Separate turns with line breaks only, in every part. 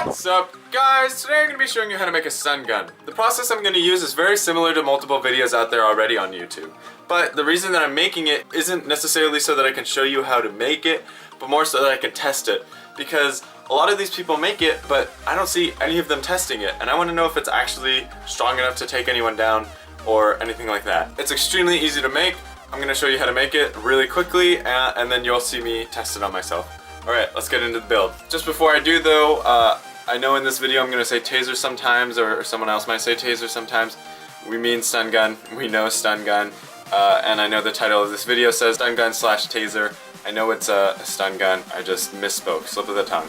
What's up, guys? Today I'm going to be showing you how to make a stun gun. The process I'm going to use is very similar to multiple videos out there already on YouTube. But the reason that I'm making it isn't necessarily so that I can show you how to make it, but more so that I can test it. Because a lot of these people make it, but I don't see any of them testing it. And I want to know if it's actually strong enough to take anyone down or anything like that. It's extremely easy to make. I'm going to show you how to make it really quickly, and then you'll see me test it on myself. Alright, let's get into the build. Just before I do though, I know in this video I'm going to say taser sometimes, or someone else might say taser sometimes. We mean stun gun, we know stun gun, and I know the title of this video says stun gun / taser. I know it's a stun gun, I just misspoke, slip of the tongue.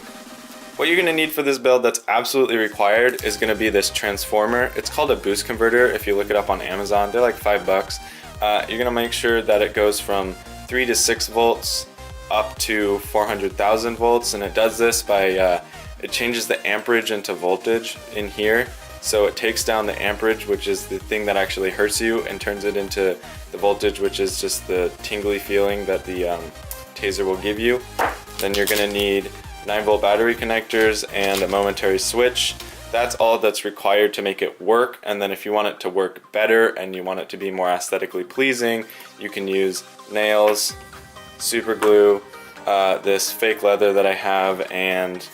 What you're going to need for this build that's absolutely required is going to be this transformer. It's called a boost converter if you look it up on Amazon. They're like $5. You're going to make sure that it goes from 3 to 6 volts up to 400,000 volts, and it does this by it changes the amperage into voltage in here, so it takes down the amperage, which is the thing that actually hurts you, and turns it into the voltage, which is just the tingly feeling that the taser will give you. Then you're going to need 9-volt battery connectors and a momentary switch. That's all that's required to make it work, and then if you want it to work better and you want it to be more aesthetically pleasing, you can use nails, super glue, this fake leather that I have, and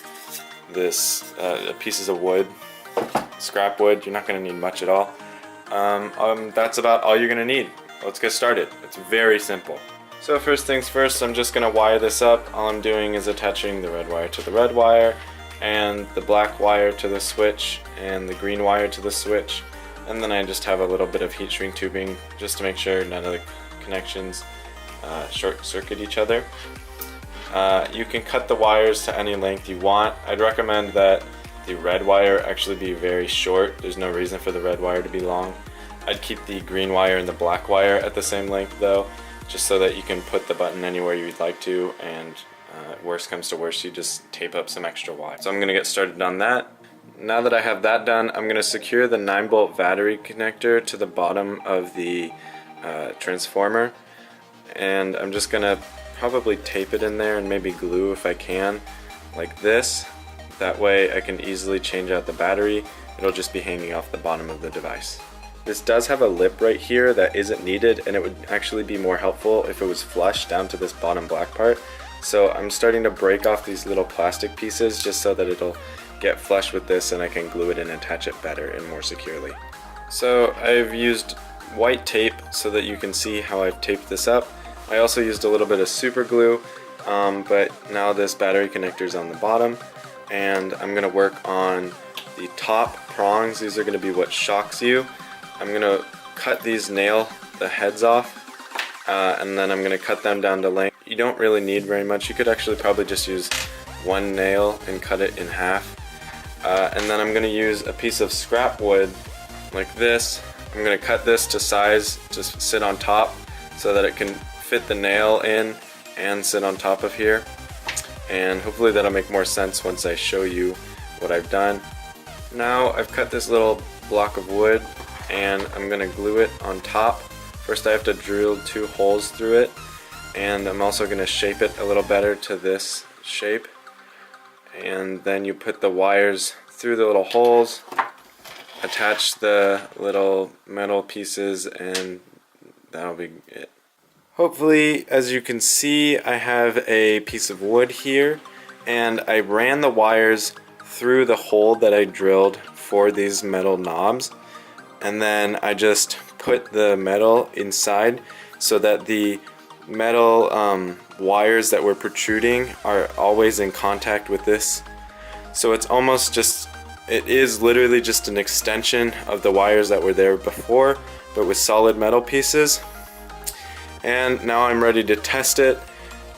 this pieces of wood, scrap wood. You're not going to need much at all. That's about all you're going to need. Let's get started. It's very simple. So first things first, I'm just going to wire this up. All I'm doing is attaching the red wire to the red wire, and the black wire to the switch, and the green wire to the switch, and then I just have a little bit of heat shrink tubing just to make sure none of the connections short circuit each other. You can cut the wires to any length you want. I'd recommend that the red wire actually be very short. There's no reason for the red wire to be long. I'd keep the green wire and the black wire at the same length though, just so that you can put the button anywhere you'd like to, and worst comes to worst, you just tape up some extra wire. So I'm going to get started on that. Now that I have that done, I'm going to secure the 9-volt battery connector to the bottom of the transformer, and I'm just going to probably tape it in there and maybe glue if I can, like this. That way I can easily change out the battery. It'll just be hanging off the bottom of the device. This does have a lip right here that isn't needed, and it would actually be more helpful if it was flush down to this bottom black part. So I'm starting to break off these little plastic pieces just so that it'll get flush with this and I can glue it and attach it better and more securely. So I've used white tape so that you can see how I've taped this up. I also used a little bit of super glue, but now this battery connector is on the bottom, and I'm going to work on the top prongs. These are going to be what shocks you. I'm going to cut these the heads off, and then I'm going to cut them down to length. You don't really need very much. You could actually probably just use one nail and cut it in half. And then I'm going to use a piece of scrap wood like this. I'm going to cut this to size to sit on top so that it can fit the nail in and sit on top of here. And hopefully that'll make more sense once I show you what I've done. Now I've cut this little block of wood, and I'm going to glue it on top. First I have to drill 2 holes through it, and I'm also going to shape it a little better to this shape. And then you put the wires through the little holes, attach the little metal pieces, and that'll be it. Hopefully, as you can see, I have a piece of wood here, and I ran the wires through the hole that I drilled for these metal knobs, and then I just put the metal inside so that the metal wires that were protruding are always in contact with this. So it's almost just, it is literally just an extension of the wires that were there before, but with solid metal pieces. And now I'm ready to test it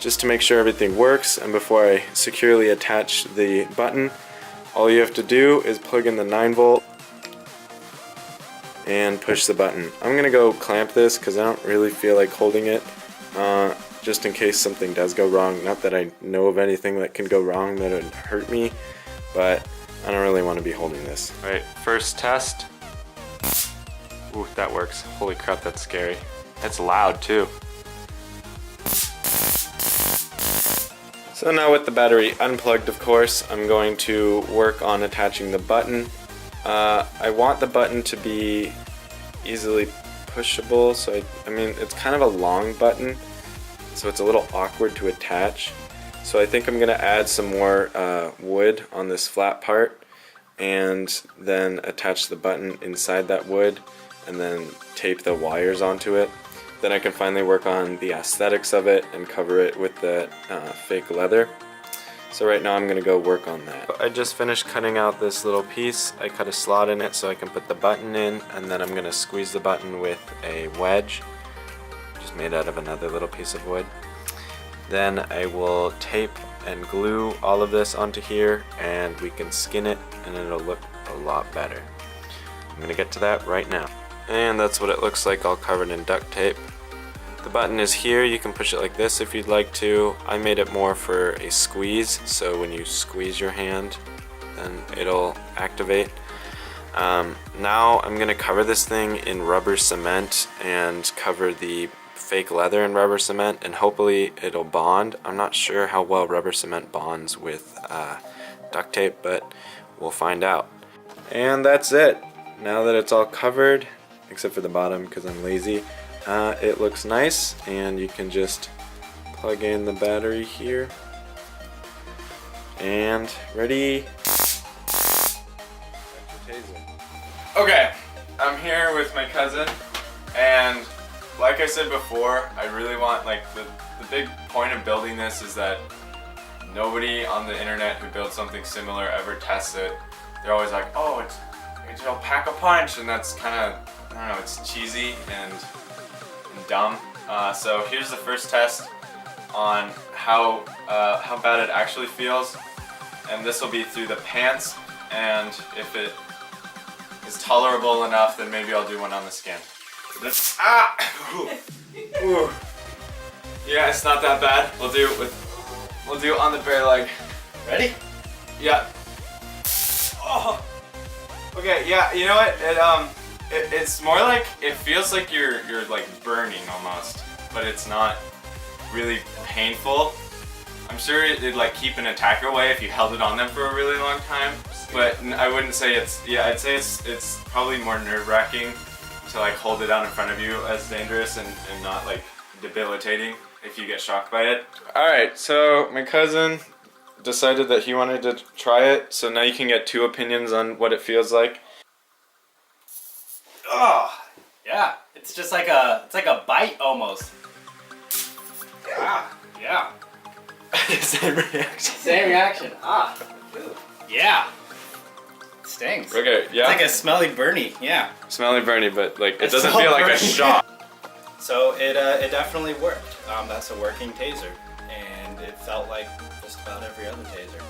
just to make sure everything works. And before I securely attach the button, all you have to do is plug in the 9-volt and push the button. I'm gonna go clamp this because I don't really feel like holding it, just in case something does go wrong. Not that I know of anything that can go wrong that would hurt me, but I don't really want to be holding this. Alright, first test. Ooh, that works. Holy crap, that's scary. It's loud too. So now with the battery unplugged, of course, I'm going to work on attaching the button. I want the button to be easily pushable, so I mean it's kind of a long button, so it's a little awkward to attach. So I think I'm going to add some more wood on this flat part and then attach the button inside that wood and then tape the wires onto it. Then I can finally work on the aesthetics of it and cover it with the fake leather. So right now I'm going to go work on that. I just finished cutting out this little piece. I cut a slot in it so I can put the button in, and then I'm going to squeeze the button with a wedge, just made out of another little piece of wood. Then I will tape and glue all of this onto here, and we can skin it and it'll look a lot better. I'm going to get to that right now. And that's what it looks like, all covered in duct tape. The button is here. You can push it like this if you'd like to. I made it more for a squeeze, so when you squeeze your hand, then it'll activate. Now I'm going to cover this thing in rubber cement and cover the fake leather in rubber cement, and hopefully it'll bond. I'm not sure how well rubber cement bonds with duct tape, but we'll find out. And that's it. Now that it's all covered, except for the bottom because I'm lazy, it looks nice, and you can just plug in the battery here and ready. Okay, I'm here with my cousin, and like I said before, I really want, like, the big point of building this is that nobody on the internet who builds something similar ever tests it. They're always like, oh, it'll pack a punch, and that's kind of, I don't know, it's cheesy and dumb. So here's the first test on how bad it actually feels, and this will be through the pants, and if it is tolerable enough, then maybe I'll do one on the skin. Ooh. Yeah, it's not that bad. We'll do it on the bare leg. Ready? Yeah. Oh. Okay, yeah, you know what? It's more like, it feels like you're like burning almost, but it's not really painful. I'm sure it'd like keep an attacker away if you held it on them for a really long time, but I wouldn't say it's, yeah, I'd say it's probably more nerve-wracking to like hold it out in front of you as dangerous and not like debilitating if you get shocked by it. Alright, so my cousin decided that he wanted to try it, so now you can get two opinions on what it feels like.
Oh, yeah, it's just like a bite almost. Yeah.
Same reaction.
Same reaction. Yeah. It stings.
Okay, yeah.
It's like a smelly burny, yeah.
Smelly burny, but like it doesn't feel like a shot.
So it definitely worked. That's a working taser, and it felt like just about every other taser.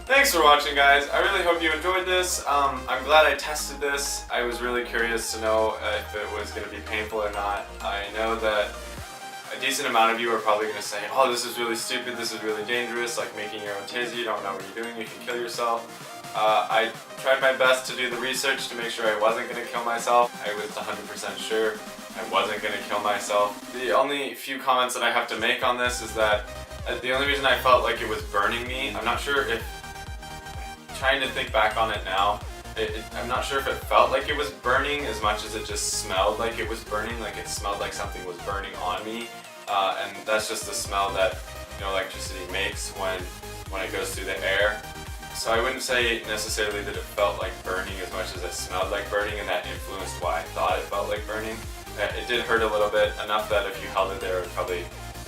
Thanks for watching, guys. I really hope you enjoyed this. I'm glad I tested this. I was really curious to know if it was going to be painful or not. I know that a decent amount of you are probably going to say, oh, this is really stupid, this is really dangerous, like making your own taser, you don't know what you're doing, you can kill yourself. I tried my best to do the research to make sure I wasn't going to kill myself. I was 100% sure I wasn't going to kill myself. The only few comments that I have to make on this is that the only reason I felt like it was burning me, I'm not sure if, trying to think back on it now, I'm not sure if it felt like it was burning as much as it just smelled like it was burning, like it smelled like something was burning on me, and that's just the smell that, you know, electricity makes when it goes through the air. So I wouldn't say necessarily that it felt like burning as much as it smelled like burning, and that influenced why I thought it felt like burning. It did hurt a little bit, enough that if you held it there it would probably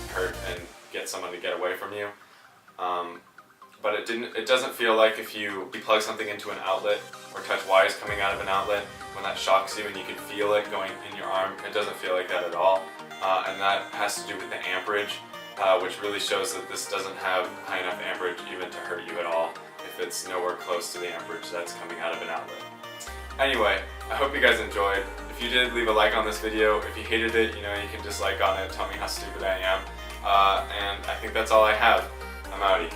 hurt and get someone to get away from you. But it doesn't feel like if you plug something into an outlet or touch wires coming out of an outlet, when that shocks you and you can feel it going in your arm, it doesn't feel like that at all. And that has to do with the amperage, which really shows that this doesn't have high enough amperage even to hurt you at all if it's nowhere close to the amperage that's coming out of an outlet. Anyway, I hope you guys enjoyed. If you did, leave a like on this video. If you hated it, you know, you can dislike on it, tell me how stupid I am. And I think that's all I have. I'm outie.